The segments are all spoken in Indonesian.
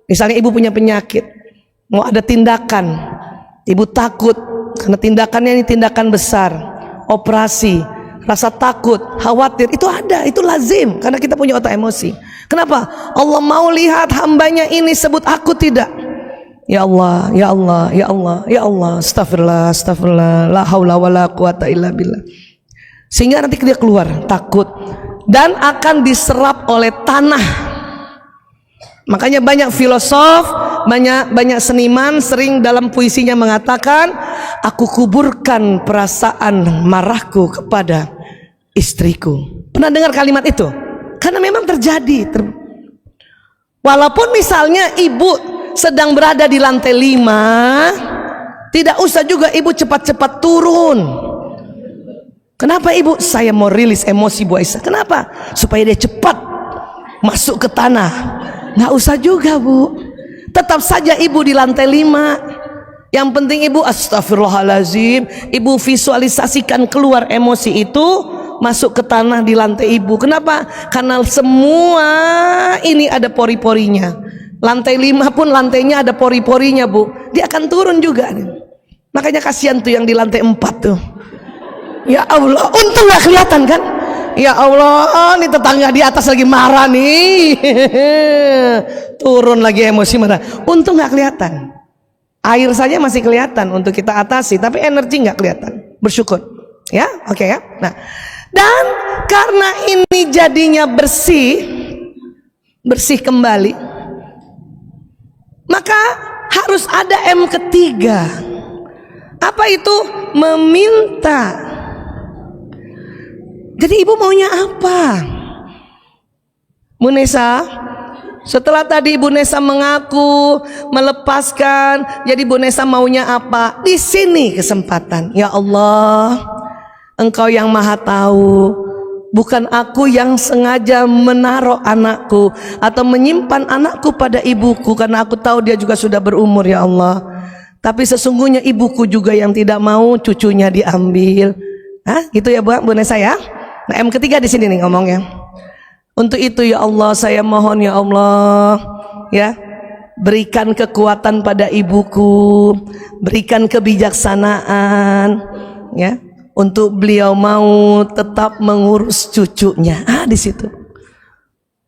Misalnya ibu punya penyakit, mau ada tindakan, ibu takut karena tindakannya ini tindakan besar, operasi, rasa takut, khawatir, itu ada, itu lazim karena kita punya otak emosi. Kenapa? Allah mau lihat hambanya ini sebut aku tidak. Ya Allah, ya Allah, ya Allah, ya Allah, astagfirullah, astagfirullah, la haula wala quwata illa billah. Sehingga nanti dia keluar takut dan akan diserap oleh tanah. Makanya banyak filosof, banyak seniman sering dalam puisinya mengatakan, aku kuburkan perasaan marahku kepada istriku. Pernah dengar kalimat itu? Karena memang terjadi. Walaupun misalnya ibu sedang berada di lantai 5, tidak usah juga ibu cepat-cepat turun. Kenapa ibu? Saya mau rilis emosi Bu Aisyah. Kenapa? Supaya dia cepat masuk ke tanah. Nggak usah juga Bu, tetap saja ibu di lantai 5. Yang penting ibu astagfirullahalazim, ibu visualisasikan keluar emosi itu masuk ke tanah di lantai ibu. Kenapa? Karena semua ini ada pori-porinya. Lantai 5 pun lantainya ada pori-porinya Bu, dia akan turun juga. Makanya kasihan tuh yang di lantai 4 tuh. Ya Allah, untung gak kelihatan kan? Ya Allah, ini tetangga di atas lagi marah nih. Turun lagi emosi marah. Untung gak kelihatan. Air saja masih kelihatan untuk kita atasi, tapi energi gak kelihatan. Bersyukur. Ya, oke ya. Nah, dan karena ini jadinya bersih kembali, maka harus ada M ketiga. Apa itu? Meminta. Jadi ibu maunya apa? Bu Nesa, setelah tadi Ibu Nesa mengaku, melepaskan, jadi Bu Nesa maunya apa? Di sini kesempatan. Ya Allah, Engkau yang Maha Tahu. Bukan aku yang sengaja menaruh anakku atau menyimpan anakku pada ibuku, karena aku tahu dia juga sudah berumur ya Allah. Tapi sesungguhnya ibuku juga yang tidak mau cucunya diambil. Hah? Gitu ya Bu Nesa ya. Nah, M ketiga di sini nih ngomongnya. Untuk itu ya Allah, saya mohon ya Allah, ya, berikan kekuatan pada ibuku, berikan kebijaksanaan, ya, untuk beliau mau tetap mengurus cucunya. Di situ.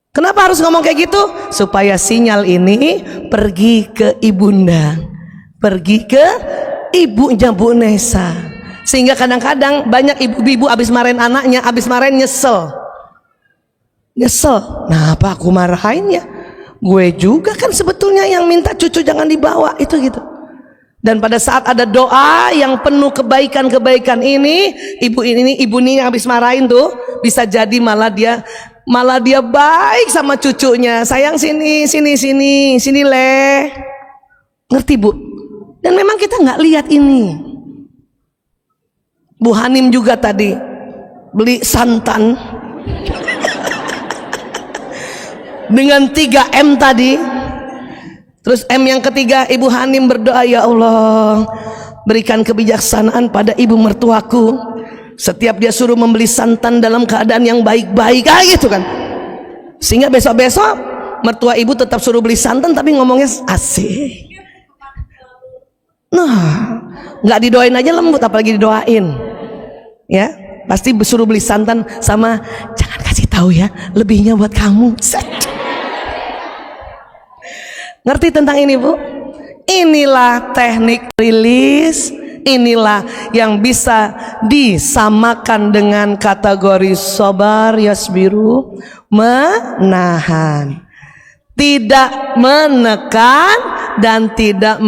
Kenapa harus ngomong kayak gitu? Supaya sinyal ini pergi ke ibunda, pergi ke ibunya Bu Nesa. Sehingga kadang-kadang banyak ibu-ibu habis marahin anaknya, habis marahin nyesel. Nah, apa aku marahin ya? Gue juga kan sebetulnya yang minta cucu jangan dibawa, itu gitu. Dan pada saat ada doa yang penuh kebaikan-kebaikan ini, ibu ini yang habis marahin tuh bisa jadi malah dia baik sama cucunya. Sayang sini le. Ngerti Bu? Dan memang kita nggak lihat ini. Bu Hanim juga tadi beli santan dengan 3M tadi. Terus M yang ketiga, Ibu Hanim berdoa, ya Allah, berikan kebijaksanaan pada ibu mertuaku. Setiap dia suruh membeli santan dalam keadaan yang baik-baik, gitu kan. Sehingga besok-besok mertua ibu tetap suruh beli santan tapi ngomongnya asik. Nah, nggak didoain aja lembut, apalagi didoain. Ya, pasti suruh beli santan sama jangan kasih tahu ya, lebihnya buat kamu. Ngerti tentang ini Bu? Inilah teknik rilis, inilah yang bisa disamakan dengan kategori sabar yasbiru, menahan, tidak menekan dan tidak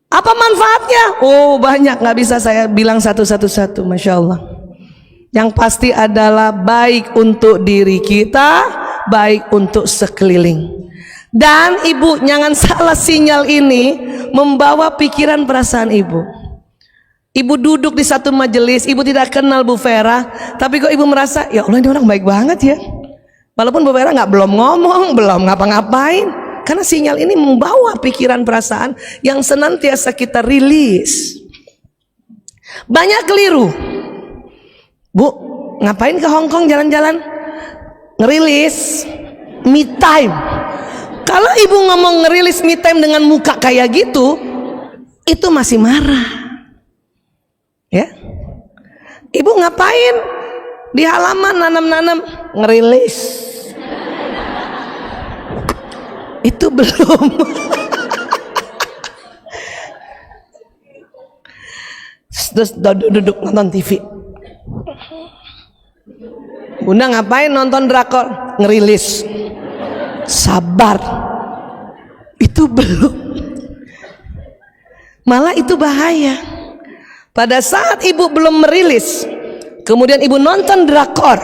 Apa manfaatnya? Oh banyak, nggak bisa saya bilang satu-satu, Masya Allah. Yang pasti adalah baik untuk diri kita, baik untuk sekeliling. Dan ibu jangan salah sinyal ini membawa pikiran perasaan ibu. Ibu duduk di satu majelis, ibu tidak kenal Bu Vera, tapi kok ibu merasa ya Allah ini orang baik banget ya. Walaupun Bu Vera belum ngomong, belum ngapa-ngapain. Karena sinyal ini membawa pikiran perasaan yang senantiasa kita rilis. Banyak keliru. Bu, ngapain ke Hongkong jalan-jalan? Ngerilis me time. Kalau ibu ngomong ngerilis me time dengan muka kayak gitu, itu masih marah. Ya, ibu ngapain di halaman nanam-nanam ngerilis? Itu belum. Terus duduk nonton TV. Bunda ngapain nonton drakor? Ngerilis. Sabar. Itu belum. Malah itu bahaya. Pada saat ibu belum merilis, kemudian ibu nonton drakor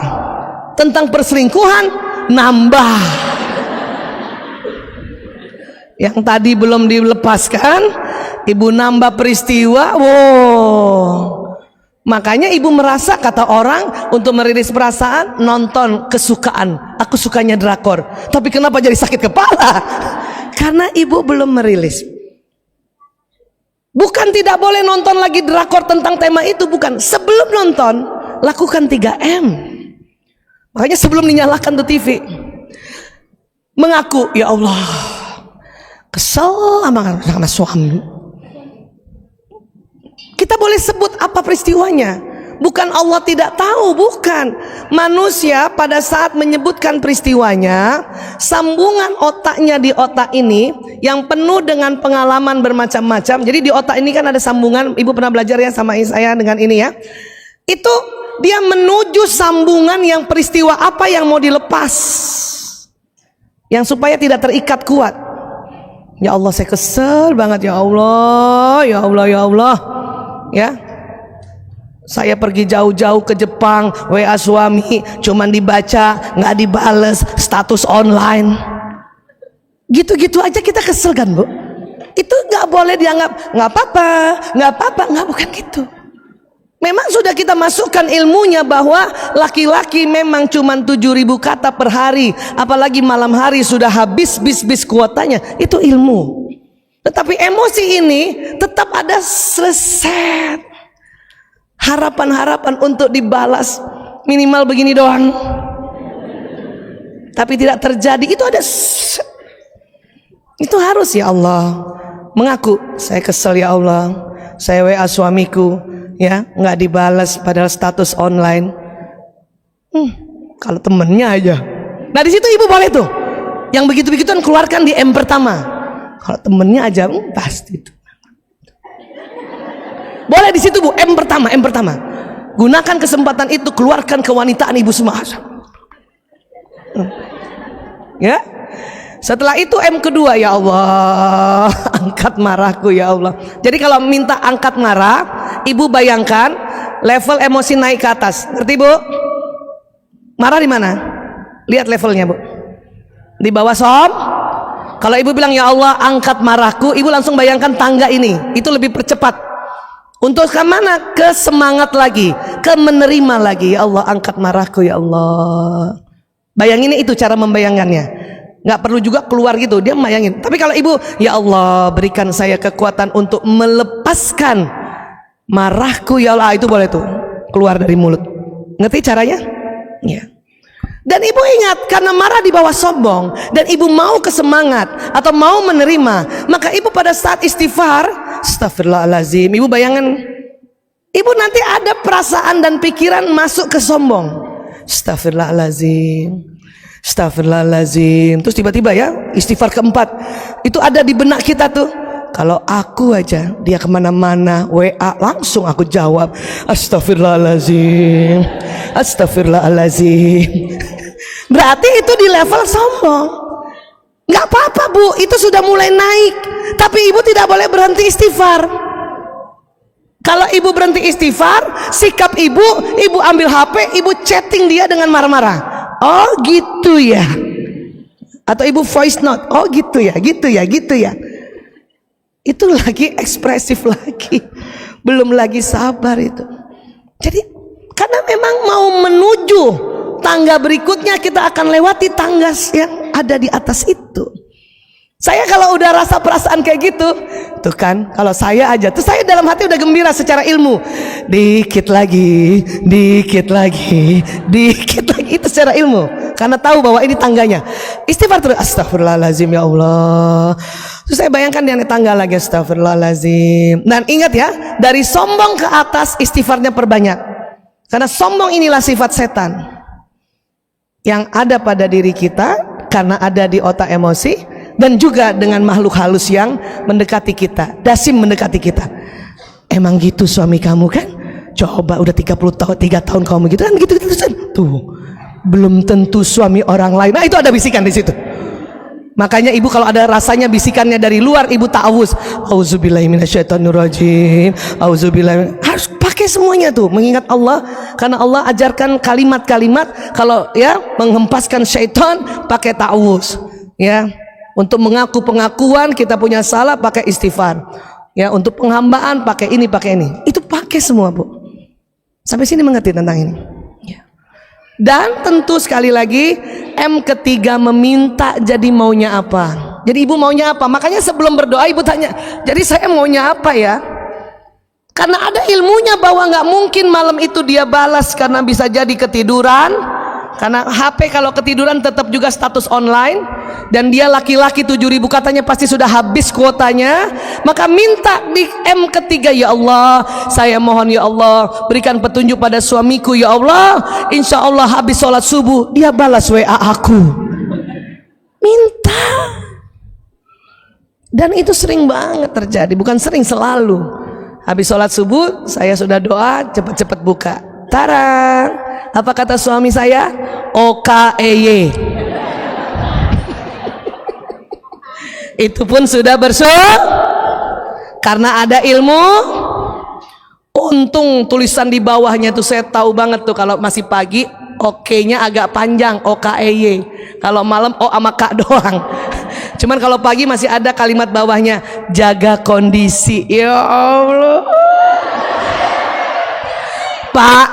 tentang perselingkuhan, nambah. Yang tadi belum dilepaskan, ibu nambah peristiwa. Wow. Makanya ibu merasa, kata orang, untuk merilis perasaan nonton kesukaan. Aku sukanya drakor. Tapi kenapa jadi sakit kepala? Karena ibu belum merilis. Bukan tidak boleh nonton lagi drakor tentang tema itu, bukan. Sebelum nonton, lakukan 3M. Makanya sebelum dinyalakan tuh TV, mengaku, ya Allah, kesel sama suami. Kita boleh sebut apa peristiwanya. Bukan Allah tidak tahu, bukan. Manusia pada saat menyebutkan peristiwanya, sambungan otaknya di otak ini yang penuh dengan pengalaman bermacam-macam. Jadi di otak ini kan ada sambungan. Ibu pernah belajar ya sama saya dengan ini ya. Itu dia menuju sambungan yang peristiwa apa yang mau dilepas, yang supaya tidak terikat kuat. Ya Allah, saya kesel banget, ya Allah, ya Allah, ya Allah. Ya, saya pergi jauh-jauh ke Jepang, WA suami cuman dibaca, nggak dibales, status online. Gitu-gitu aja kita kesel kan, Bu? Itu nggak boleh dianggap nggak apa-apa, nggak, bukan gitu. Memang sudah kita masukkan ilmunya bahwa laki-laki memang cuman 7.000 kata per hari, apalagi malam hari sudah habis bis kuotanya. Itu ilmu. Tetapi emosi ini tetap ada selesai. Harapan-harapan untuk dibalas minimal begini doang, tapi tidak terjadi. Itu ada. Itu harus, ya Allah, mengaku saya kesel, ya Allah, saya WA suamiku ya nggak dibalas padahal status online. Kalau temennya aja. Nah di situ ibu boleh tuh yang begitu-begituan keluarkan di M pertama. Kalau temennya aja, pasti itu. Boleh di situ, Bu, M pertama. Gunakan kesempatan itu, keluarkan kewanitaan ibu semua. Ya. Setelah itu M kedua, ya Allah, angkat marahku, ya Allah. Jadi kalau minta angkat marah, ibu bayangkan level emosi naik ke atas. Ngerti, Bu? Marah di mana? Lihat levelnya, Bu. Di bawah Kalau ibu bilang ya Allah angkat marahku, ibu langsung bayangkan tangga ini, itu lebih percepat. Untuk ke mana? Ke semangat lagi, ke menerima lagi. Ya Allah angkat marahku, ya Allah. Bayangin itu cara membayangkannya. Nggak perlu juga keluar gitu, dia bayangin. Tapi kalau ibu, ya Allah berikan saya kekuatan untuk melepaskan marahku, ya Allah, itu boleh tuh keluar dari mulut. Ngerti caranya? Ya. Dan ibu ingat, karena marah di bawah sombong dan ibu mau kesemangat atau mau menerima, maka ibu pada saat istighfar, astagfirullahaladzim, ibu bayangkan ibu nanti ada perasaan dan pikiran masuk ke sombong. Astagfirullahaladzim, astagfirullahaladzim. Terus tiba-tiba ya istighfar keempat itu ada di benak kita tuh. Kalau aku aja, dia kemana-mana WA langsung aku jawab, astagfirullahaladzim, astagfirullahaladzim. Berarti itu di level sombong. Nggak apa-apa, Bu, itu sudah mulai naik. Tapi ibu tidak boleh berhenti istighfar. Kalau ibu berhenti istighfar, sikap ibu ambil HP, ibu chatting dia dengan marah-marah. Oh gitu ya. Atau ibu voice note, oh gitu ya, gitu ya, gitu ya. Itu lagi ekspresif lagi, belum lagi sabar itu. Jadi karena memang mau menuju tangga berikutnya, kita akan lewati tangga yang ada di atas itu. Saya kalau udah rasa perasaan kayak gitu, tuh kan, kalau saya aja, tuh saya dalam hati udah gembira secara ilmu. Dikit lagi, dikit lagi, dikit lagi, itu secara ilmu. karena tahu bahwa ini tangganya. Istighfar terus, astagfirullahaladzim ya Allah. Terus saya bayangkan dia naik tangga lagi, astagfirullahaladzim. Dan ingat ya, dari sombong ke atas istighfarnya perbanyak. Karena sombong inilah sifat setan yang ada pada diri kita, karena ada di otak emosi, dan juga dengan makhluk halus yang mendekati kita, dasim mendekati kita. Emang gitu suami kamu kan? Coba udah 30 tahun, 3 tahun kamu gitu kan, gitu tuh. Belum tentu suami orang lain. Nah, itu ada bisikan di situ. Makanya ibu kalau ada rasanya bisikannya dari luar, ibu ta'awuz. Auzubillahi minasyaitonirrajim. Auzubillahi. Harus pakai semuanya tuh, mengingat Allah, karena Allah ajarkan kalimat-kalimat kalau ya menghempaskan syaitan pakai ta'awuz. Ya, untuk mengaku pengakuan kita punya salah pakai istighfar. Ya, untuk penghambaan pakai ini, pakai ini. Itu pakai semua, Bu. Sampai sini mengerti tentang ini. Ya. Dan tentu sekali lagi M ketiga, meminta. Jadi maunya apa? Jadi ibu maunya apa? Makanya sebelum berdoa ibu tanya, jadi saya maunya apa ya? Karena ada ilmunya bahwa nggak mungkin malam itu dia balas, karena bisa jadi ketiduran. Karena HP kalau ketiduran tetap juga status online, dan dia laki-laki 7.000 katanya pasti sudah habis kuotanya. Maka minta di M ketiga, ya Allah, saya mohon ya Allah berikan petunjuk pada suamiku ya Allah, insya Allah habis sholat subuh dia balas WA aku. Minta. Dan itu sering banget terjadi, bukan sering, selalu. Habis sholat subuh saya sudah doa, cepat-cepat buka, tarang, apa kata suami saya? OKEY. Itu pun sudah bersyukur karena ada ilmu. Untung tulisan di bawahnya tuh saya tahu banget tuh, kalau masih pagi oke-nya agak panjang, OKEY. Kalau malam O sama K doang. Cuman kalau pagi masih ada kalimat bawahnya, jaga kondisi. Ya Allah. Pak,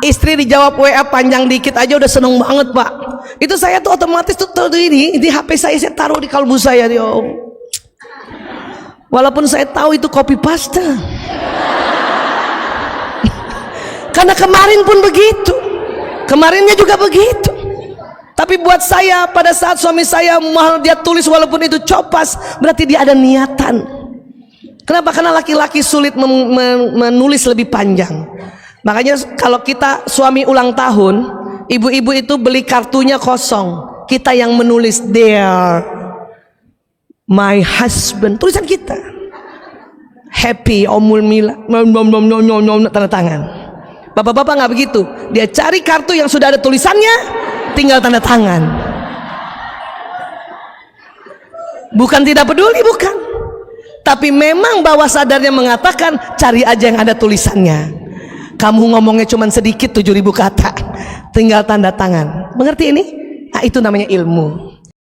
istri dijawab WA panjang dikit aja udah seneng banget, Pak. Itu saya tuh otomatis tuh ini di HP saya taruh di kalbu saya, yo. Walaupun saya tahu itu copy paste. Karena kemarin pun begitu, kemarinnya juga begitu. Tapi buat saya, pada saat suami saya mahal dia tulis walaupun itu copas, berarti dia ada niatan. Kenapa? Karena laki-laki sulit menulis lebih panjang. Makanya kalau kita suami ulang tahun, ibu-ibu itu beli kartunya kosong, kita yang menulis dear my husband, tulisan kita. Happy Omul Mila, tanda tangan. Bapak-bapak nggak begitu, dia cari kartu yang sudah ada tulisannya, tinggal tanda tangan. Bukan tidak peduli, bukan, tapi memang bawah sadarnya mengatakan cari aja yang ada tulisannya. Kamu ngomongnya cuma sedikit, 7.000 kata, tinggal tanda tangan. Mengerti ini? Nah, itu namanya ilmu.